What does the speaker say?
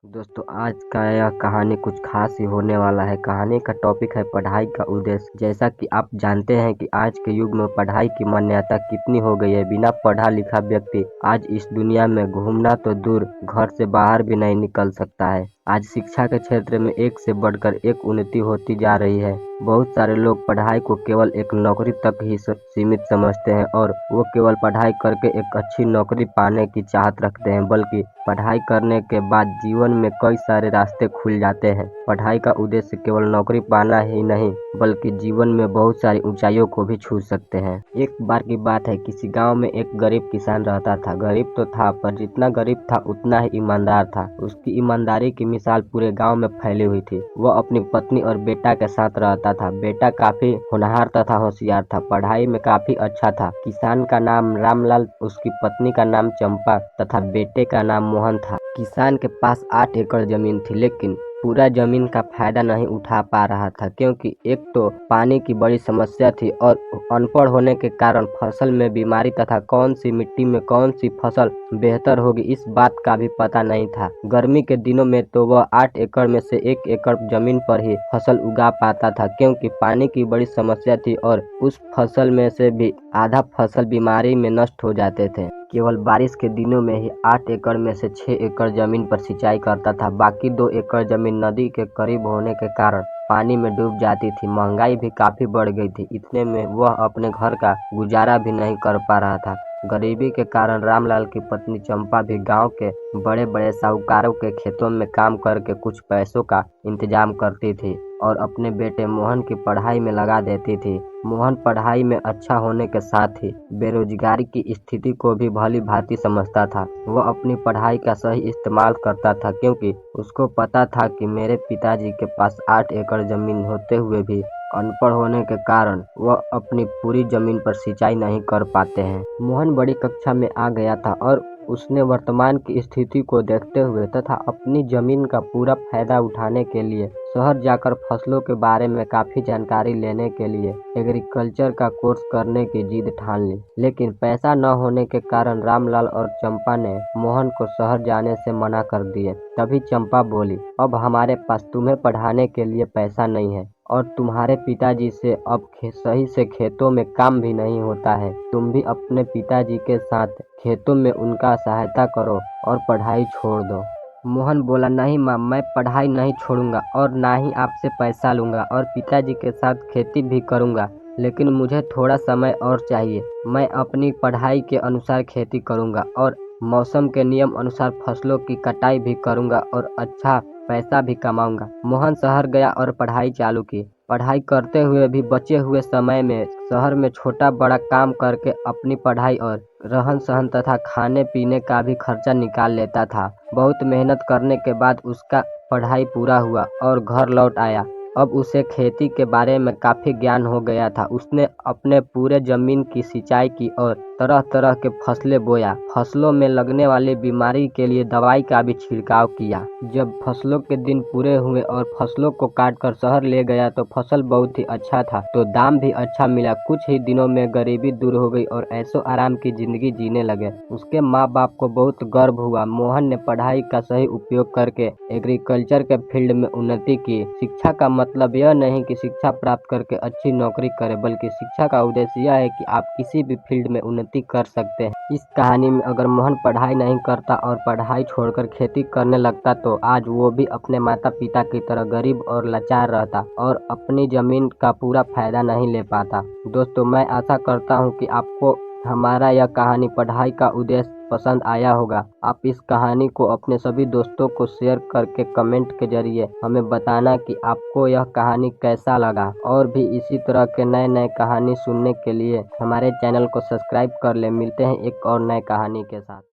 दोस्तों आज का यह कहानी कुछ खास ही होने वाला है। कहानी का टॉपिक है पढ़ाई का उद्देश्य। जैसा कि आप जानते हैं कि आज के युग में पढ़ाई की मान्यता कितनी हो गई है। बिना पढ़ा लिखा व्यक्ति आज इस दुनिया में घूमना तो दूर, घर से बाहर भी नहीं निकल सकता है। आज शिक्षा के क्षेत्र में एक से बढ़कर एक उन्नति होती जा रही है। बहुत सारे लोग पढ़ाई को केवल एक नौकरी तक ही सीमित समझते हैं और वो केवल पढ़ाई करके एक अच्छी नौकरी पाने की चाहत रखते हैं, बल्कि पढ़ाई करने के बाद जीवन में कई सारे रास्ते खुल जाते हैं। पढ़ाई का उद्देश्य केवल नौकरी पाना ही नहीं, बल्कि जीवन में बहुत सारी ऊंचाइयों को भी छू सकते हैं। एक बार की बात है, किसी गांव में एक गरीब किसान रहता था। गरीब तो था, पर जितना गरीब था उतना ही ईमानदार था। उसकी ईमानदारी की मिसाल पूरे गांव में फैली हुई थी। वह अपनी पत्नी और बेटा के साथ रहता था। बेटा काफी होनहार तथा होशियार था, पढ़ाई में काफी अच्छा था। किसान का नाम रामलाल, उसकी पत्नी का नाम चंपा तथा बेटे का नाम मोहन था। किसान के पास 8 एकड़ जमीन थी, लेकिन पूरा जमीन का फायदा नहीं उठा पा रहा था, क्योंकि एक तो पानी की बड़ी समस्या थी और अनपढ़ होने के कारण फसल में बीमारी तथा कौन सी मिट्टी में कौन सी फसल बेहतर होगी इस बात का भी पता नहीं था। गर्मी के दिनों में तो वह 8 एकड़ में से 1 एकड़ जमीन पर ही फसल उगा पाता था, क्योंकि पानी की बड़ी समस्या थी और उस फसल में से भी आधा फसल बीमारी में नष्ट हो जाते थे। केवल बारिश के दिनों में ही 8 एकड़ में से 6 एकड़ जमीन पर सिंचाई करता था। बाकी 2 एकड़ जमीन नदी के करीब होने के कारण पानी में डूब जाती थी। महंगाई भी काफी बढ़ गई थी, इतने में वह अपने घर का गुजारा भी नहीं कर पा रहा था। गरीबी के कारण रामलाल की पत्नी चंपा भी गांव के बड़े बड़े साहूकारों के खेतों में काम करके कुछ पैसों का इंतजाम करती थी और अपने बेटे मोहन की पढ़ाई में लगा देती थी। मोहन पढ़ाई में अच्छा होने के साथ ही बेरोजगारी की स्थिति को भी भली भांति समझता था। वह अपनी पढ़ाई का सही इस्तेमाल करता था, क्योंकि उसको पता था कि मेरे पिताजी के पास 8 एकड़ जमीन होते हुए भी अनपढ़ होने के कारण वह अपनी पूरी जमीन पर सिंचाई नहीं कर पाते हैं। मोहन बड़ी कक्षा में आ गया था और उसने वर्तमान की स्थिति को देखते हुए तथा अपनी जमीन का पूरा फायदा उठाने के लिए शहर जाकर फसलों के बारे में काफी जानकारी लेने के लिए एग्रीकल्चर का कोर्स करने की जिद ठान ली। लेकिन पैसा न होने के कारण रामलाल और चंपा ने मोहन को शहर जाने से मना कर दिए। तभी चंपा बोली, अब हमारे पास तुम्हें पढ़ाने के लिए पैसा नहीं है और तुम्हारे पिताजी से अब सही से खेतों में काम भी नहीं होता है। तुम भी अपने पिताजी के साथ खेतों में उनका सहायता करो और पढ़ाई छोड़ दो। मोहन बोला, नहीं माँ, मैं पढ़ाई नहीं छोड़ूंगा और ना ही आपसे पैसा लूंगा और पिताजी के साथ खेती भी करूंगा, लेकिन मुझे थोड़ा समय और चाहिए। मैं अपनी पढ़ाई के अनुसार खेती करूंगा और मौसम के नियम अनुसार फसलों की कटाई भी करूंगा और अच्छा पैसा भी कमाऊंगा। मोहन शहर गया और पढ़ाई चालू की। पढ़ाई करते हुए भी बचे हुए समय में शहर में छोटा बड़ा काम करके अपनी पढ़ाई और रहन सहन तथा खाने पीने का भी खर्चा निकाल लेता था। बहुत मेहनत करने के बाद उसका पढ़ाई पूरा हुआ और घर लौट आया। अब उसे खेती के बारे में काफी ज्ञान हो गया था। उसने अपने पूरे जमीन की सिंचाई की और तरह तरह के फसलें बोया। फसलों में लगने वाली बीमारी के लिए दवाई का भी छिड़काव किया। जब फसलों के दिन पूरे हुए और फसलों को काट कर शहर ले गया तो फसल बहुत ही अच्छा था, तो दाम भी अच्छा मिला। कुछ ही दिनों में गरीबी दूर हो गई और ऐशो आराम की जिंदगी जीने लगे। उसके माँ बाप को बहुत गर्व हुआ। मोहन ने पढ़ाई का सही उपयोग करके एग्रीकल्चर के फील्ड में उन्नति की। शिक्षा का मतलब यह नहीं कि शिक्षा प्राप्त करके अच्छी नौकरी करें, बल्कि शिक्षा का उद्देश्य यह है कि आप किसी भी फील्ड में उन्नति कर सकते हैं। इस कहानी में अगर मोहन पढ़ाई नहीं करता और पढ़ाई छोड़कर खेती करने लगता तो आज वो भी अपने माता पिता की तरह गरीब और लाचार रहता और अपनी जमीन का पूरा फायदा नहीं ले पाता। दोस्तों, मैं आशा करता हूँ कि आपको हमारा यह कहानी पढ़ाई का उद्देश्य पसंद आया होगा। आप इस कहानी को अपने सभी दोस्तों को शेयर करके कमेंट के जरिए हमें बताना कि आपको यह कहानी कैसा लगा। और भी इसी तरह के नए नए कहानी सुनने के लिए हमारे चैनल को सब्सक्राइब कर ले। मिलते हैं एक और नए कहानी के साथ।